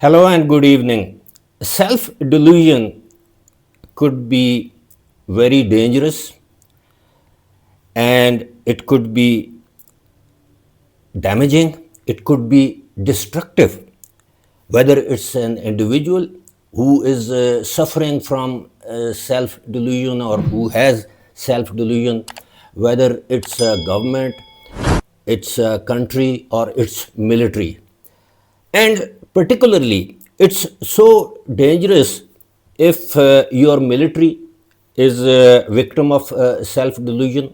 Hello and good evening. Self delusion could be very dangerous and it could be damaging, it could be destructive. Whether it's an individual who is suffering from self delusion or who has self delusion, whether it's a government, it's a country, or it's military. And particularly, it's so dangerous if your military is a victim of self delusion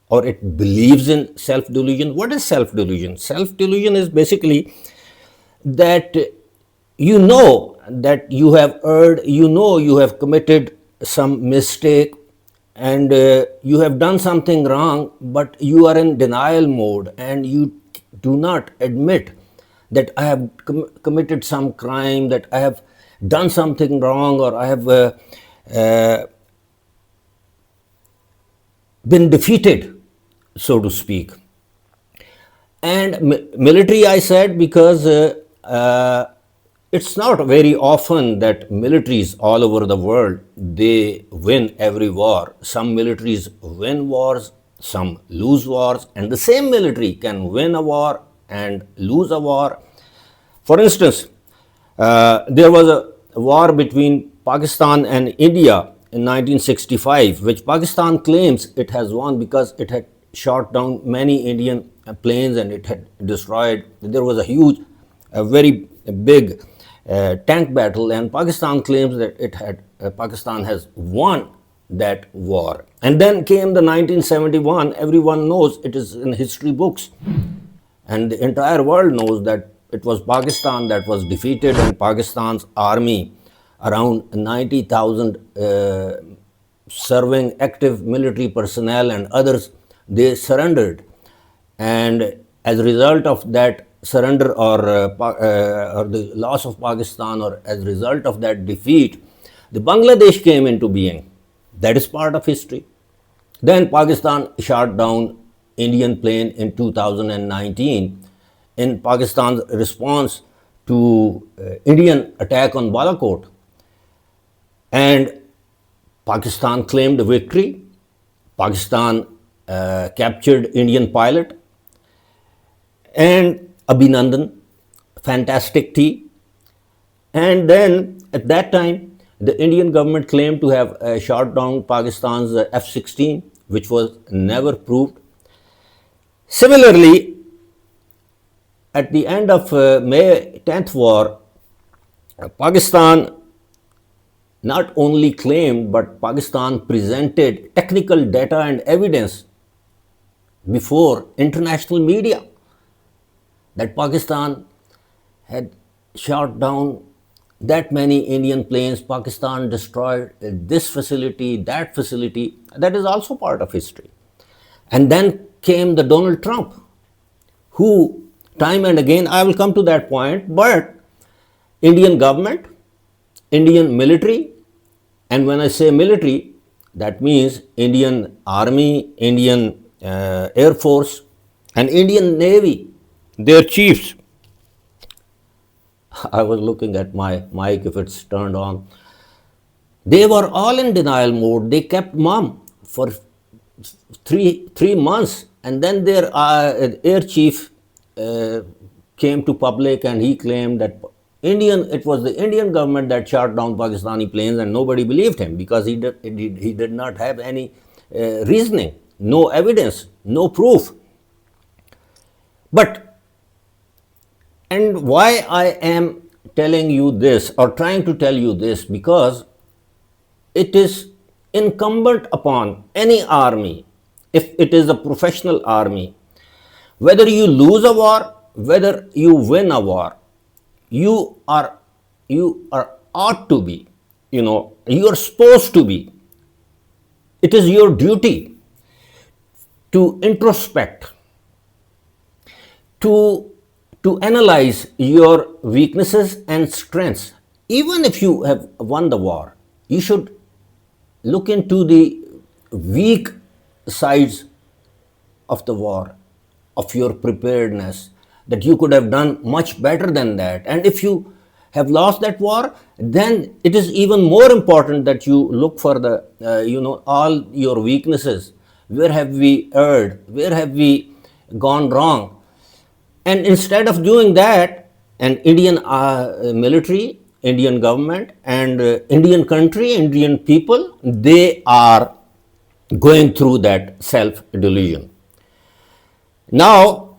or it believes in self delusion. What is self delusion? Self delusion is basically that you know that you have erred, you know you have committed some mistake, and you have done something wrong, but you are in denial mode and you do not admit that I have committed some crime, that I have done something wrong, or I have uh, been defeated, so to speak. And military, I said, because it's not very often that militaries all over the world they win every war. Some militaries win wars, some lose wars, and the same military can win a war and lose a war. For instance, there was a war between Pakistan and India in 1965, which Pakistan claims it has won because it had shot down many Indian planes and it had destroyed. There was a huge, a very big tank battle, and Pakistan claims that Pakistan has won that war. And then came the 1971. Everyone knows, it is in history books, and the entire world knows that it was Pakistan that was defeated, and Pakistan's army, around 90,000 serving active military personnel and others, they surrendered. And as a result of that surrender or the loss of Pakistan, or as a result of that defeat, the Bangladesh came into being. That is part of history. Then Pakistan shot down Indian plane in 2019 in Pakistan's response to Indian attack on Balakot. And Pakistan claimed victory. Pakistan captured Indian pilot and Abhinandan, fantastic tea. And then at that time, the Indian government claimed to have shot down Pakistan's F-16, which was never proved. Similarly, at the end of May 10th war, Pakistan not only claimed, but Pakistan presented technical data and evidence before international media that Pakistan had shot down that many Indian planes. Pakistan destroyed this facility, that facility. That is also part of history. And then came the Donald Trump, who time and again, I will come to that point, but Indian government, Indian military, and when I say military, that means Indian Army, Indian Air Force, and Indian Navy, their chiefs. I was looking at my mic if it's turned on. They were all in denial mode. They kept mum for three months, and then their air chief came to public and he claimed that it was the Indian government that shot down Pakistani planes, and nobody believed him because he did not have any reasoning, no evidence, no proof. But, and why I am telling you this or trying to tell you this, because it is incumbent upon any army, if it is a professional army, whether you lose a war, whether you win a war, you are ought to be, you are supposed to be. It is your duty to introspect, to analyze your weaknesses and strengths. Even if you have won the war, you should look into the weak sides of the war, of your preparedness, that you could have done much better than that. And if you have lost that war, then it is even more important that you look for the, all your weaknesses. Where have we erred? Where have we gone wrong? And instead of doing that, an Indian military, Indian government, and Indian country, Indian people, they are going through that self delusion. Now,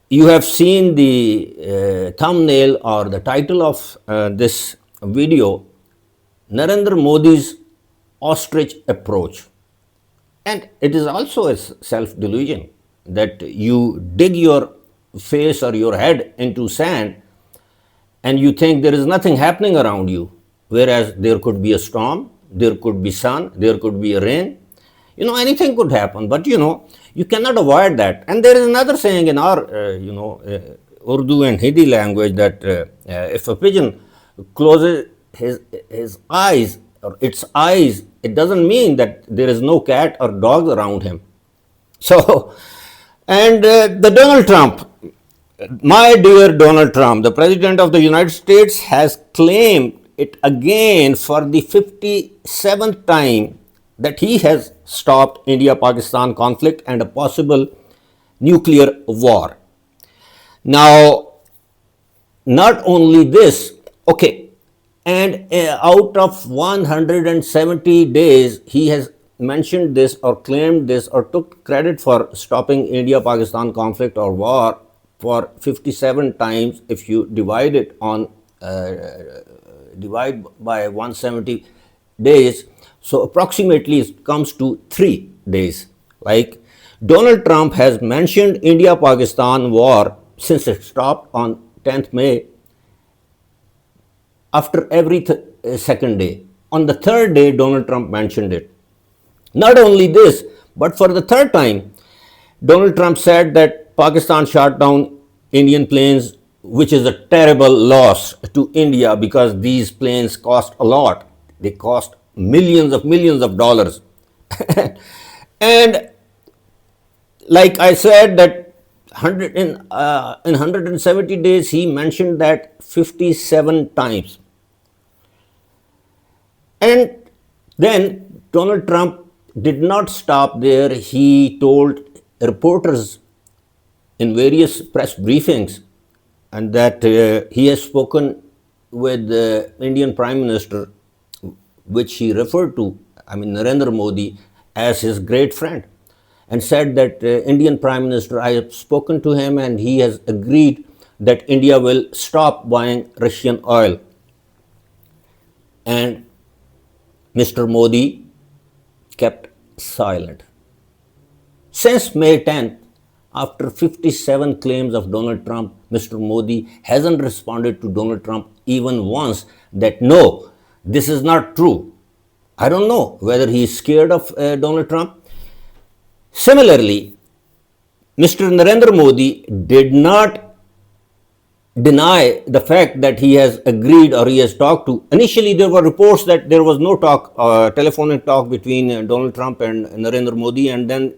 you have seen the thumbnail or the title of this video, Narendra Modi's ostrich approach. And it is also a self delusion that you dig your face or your head into sand and you think there is nothing happening around you, whereas there could be a storm, there could be sun, there could be a rain, anything could happen, but you cannot avoid that. And there is another saying in our Urdu and Hindi language that if a pigeon closes his eyes or its eyes, it doesn't mean that there is no cat or dog around him. So, and the Donald Trump, my dear Donald Trump, the President of the United States, has claimed it again for the 57th time that he has stopped India-Pakistan conflict and a possible nuclear war. Now, not only this, okay, and out of 170 days, he has mentioned this or claimed this or took credit for stopping India-Pakistan conflict or war for 57 times. If you divide it on divide by 170 days, so approximately it comes to 3 days. Like Donald Trump has mentioned India-Pakistan war since it stopped on 10th May after every second day. On the third day, Donald Trump mentioned it. Not only this, but for the third time, Donald Trump said that Pakistan shot down Indian planes, which is a terrible loss to India because these planes cost a lot. They cost millions of dollars. And like I said, that in 170 days, he mentioned that 57 times. And then Donald Trump did not stop there. He told reporters in various press briefings and that he has spoken with the Indian Prime Minister, which he referred to, Narendra Modi, as his great friend, and said that Indian Prime Minister, I have spoken to him and he has agreed that India will stop buying Russian oil. And Mr. Modi kept silent. Since May 10th, after 57 claims of Donald Trump, Mr. Modi hasn't responded to Donald Trump even once that no, this is not true. I don't know whether he is scared of Donald Trump. Similarly, Mr. Narendra Modi did not deny the fact that he has agreed or he has talked to. Initially, there were reports that there was no talk, telephonic talk between Donald Trump and Narendra Modi, and then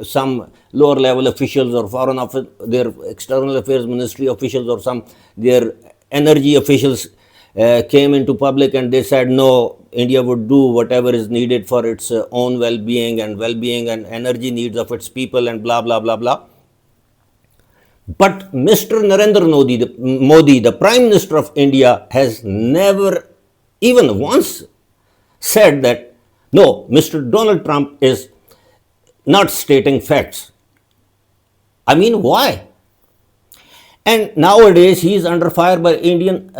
some lower level officials or foreign office, their external affairs ministry officials or some their energy officials came into public and they said no, India would do whatever is needed for its own well-being and energy needs of its people and blah blah blah blah. But Mr. Narendra Modi, the Prime Minister of India, has never even once said that no, Mr. Donald Trump is not stating facts. Why? And nowadays he is under fire by Indian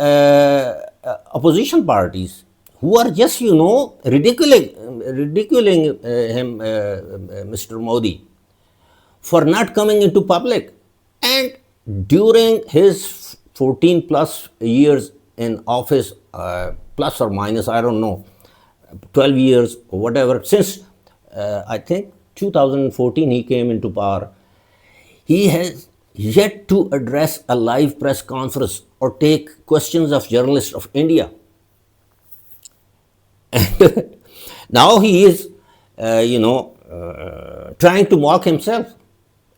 opposition parties who are just, ridiculing him, Mr. Modi, for not coming into public. And during his 14 plus years in office, plus or minus, I don't know, 12 years or whatever, since I think 2014 he came into power, he has yet to address a live press conference or take questions of journalists of India. And now he is, trying to mock himself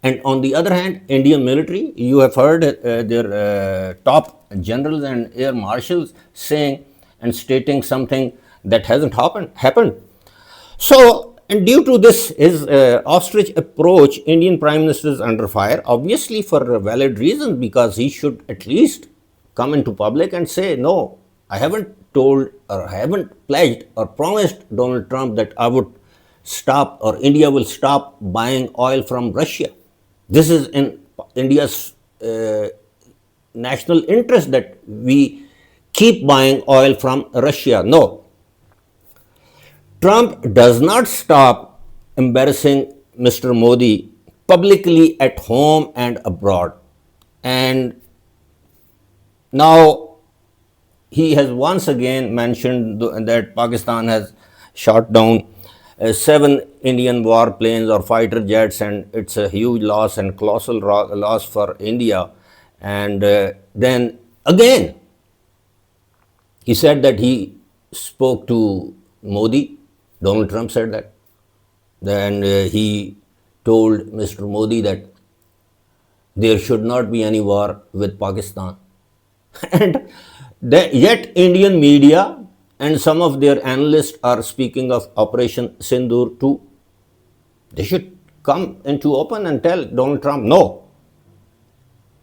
And on the other hand, Indian military, you have heard their top generals and air marshals saying and stating something that hasn't happened. So, and due to this, his ostrich approach, Indian Prime Minister is under fire, obviously for a valid reason, because he should at least come into public and say, no, I haven't told or I haven't pledged or promised Donald Trump that I would stop or India will stop buying oil from Russia. This is in India's national interest that we keep buying oil from Russia. No, Trump does not stop embarrassing Mr. Modi publicly at home and abroad. And now he has once again mentioned that Pakistan has shot down 7 Indian warplanes or fighter jets, and it's a huge loss and colossal loss for India. And then again, he said that he spoke to Modi. Donald Trump said that. Then he told Mr. Modi that there should not be any war with Pakistan. And yet Indian media and some of their analysts are speaking of Operation Sindoor too. They should come into open and tell Donald Trump, no,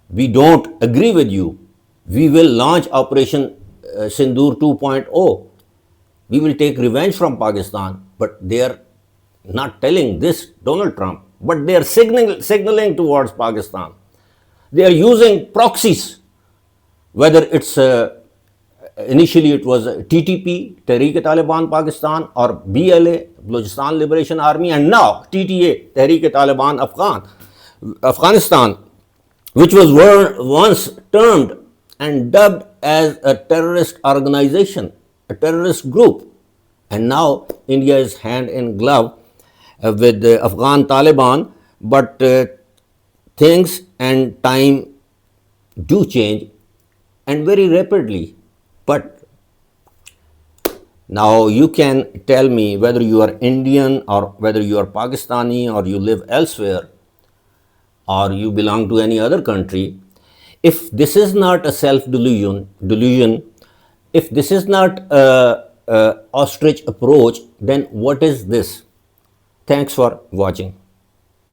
we don't agree with you. We will launch Operation Sindoor 2.0. We will take revenge from Pakistan. But they are not telling this Donald Trump, but they are signaling towards Pakistan. They are using proxies, whether it's initially it was TTP, Tehreek-e-Taliban Pakistan, or BLA, Balochistan Liberation Army, and now TTA, Tehreek-e-Taliban Afghanistan, which was once termed and dubbed as a terrorist organization, a terrorist group. And now India is hand in glove with the Afghan Taliban, but things and time do change, and very rapidly. But now you can tell me whether you are Indian or whether you are Pakistani or you live elsewhere or you belong to any other country. If this is not a delusion, if this is not a ostrich approach, then what is this? Thanks for watching.